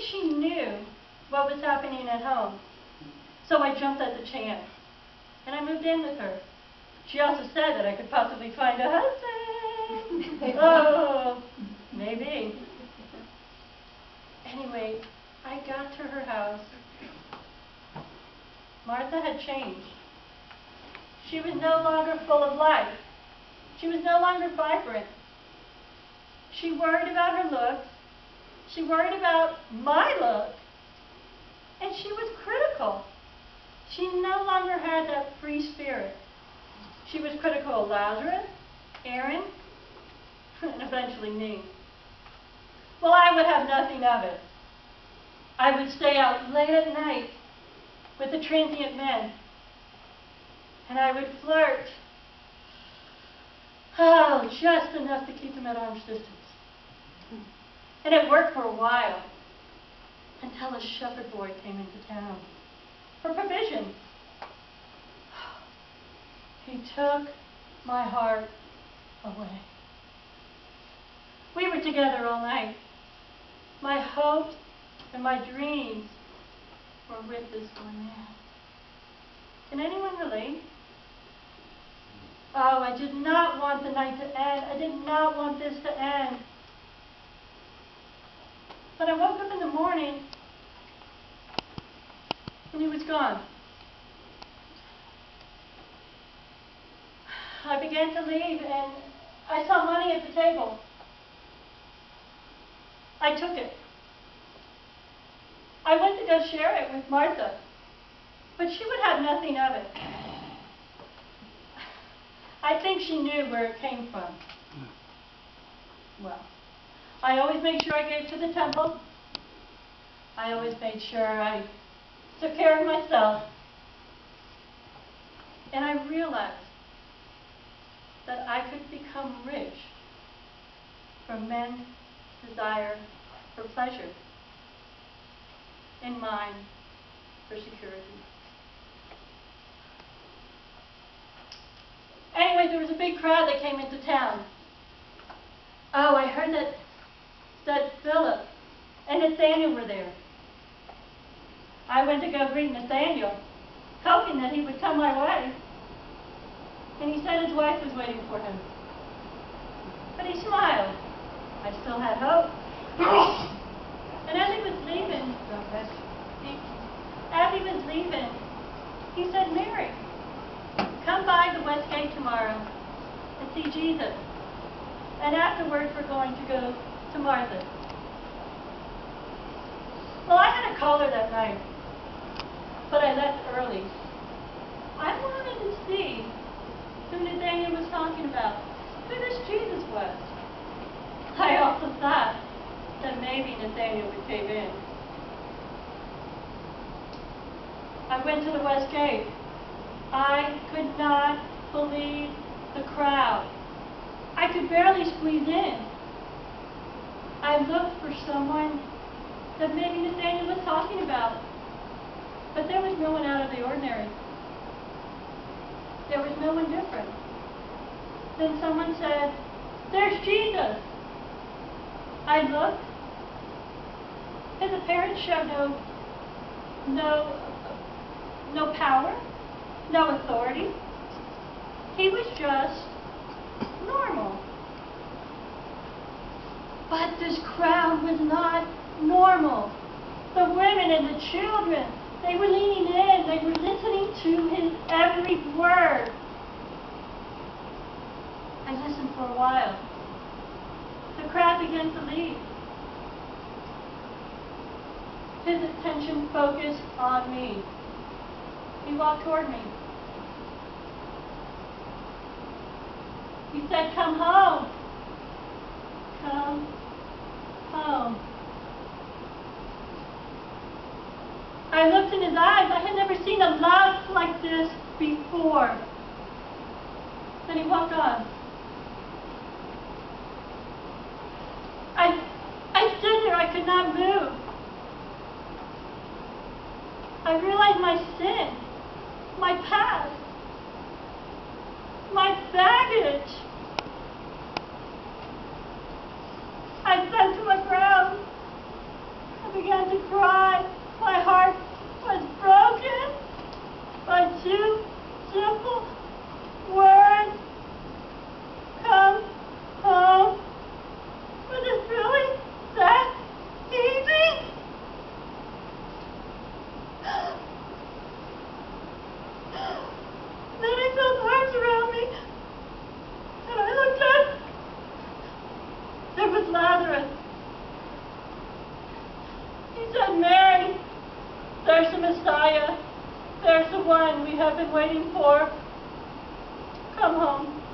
she knew what was happening at home. So I jumped at the chance, and I moved in with her. She also said that I could possibly find a husband. Oh, maybe. Anyway, I got to her house. Martha had changed. She was no longer full of life. She was no longer vibrant. She worried about her looks. She worried about my look. And she was critical. She no longer had that free spirit. She was critical of Lazarus, Aaron, and eventually me. Well, I would have nothing of it. I would stay out late at night with the transient men, and I would flirt. Oh, just enough to keep them at arm's distance. And it worked for a while, until a shepherd boy came into town for provisions. He took my heart away. We were together all night. My hopes and my dreams were with this one man. Can anyone relate? Oh, I did not want the night to end. I did not want this to end. But I woke up in the morning, and he was gone. I began to leave, and I saw money at the table. I took it. I went to go share it with Martha, but she would have nothing of it. I think she knew where it came from. Well, I always made sure I gave to the temple. I always made sure I took care of myself. And I realized that I could become rich from men's desire for pleasure and mine for security. Anyway, there was a big crowd that came into town. Oh, I heard that Philip and Nathaniel were there. I went to go greet Nathaniel, hoping that he would come my way. And he said his wife was waiting for him. But he smiled. I still had hope. And as he was leaving, he said, Mary, come by the West Gate tomorrow and see Jesus. And afterwards we're going to go to Martha. Well, I had a caller that night, but I left early. I wanted to see who Nathaniel was talking about, who this Jesus was. I also thought that maybe Nathaniel would cave in. I went to the West Gate. I could not believe the crowd. I could barely squeeze in. I looked for someone that maybe Nathaniel was talking about, but there was no one out of the ordinary. There was no one different. Then someone said, "There's Jesus." I looked. His appearance showed no power, no authority. He was just normal. But this crowd was not normal. The women and the children, they were leaning in. They were listening to his every word. I listened for a while. The crowd began to leave. His attention focused on me. He walked toward me. He said, "Come home. Come home." I looked in his eyes. I had never seen a love like this before. Then he walked on. I stood there. I could not move. I realized my sin, my past, my baggage. I fell to the ground. I began to cry. My heart was broken by two simple words. Come home. Was it really that easy? Then I felt arms around me, and I looked up. There was Lazarus. He said, Mary, there's the Messiah. There's the one we have been waiting for. Come home.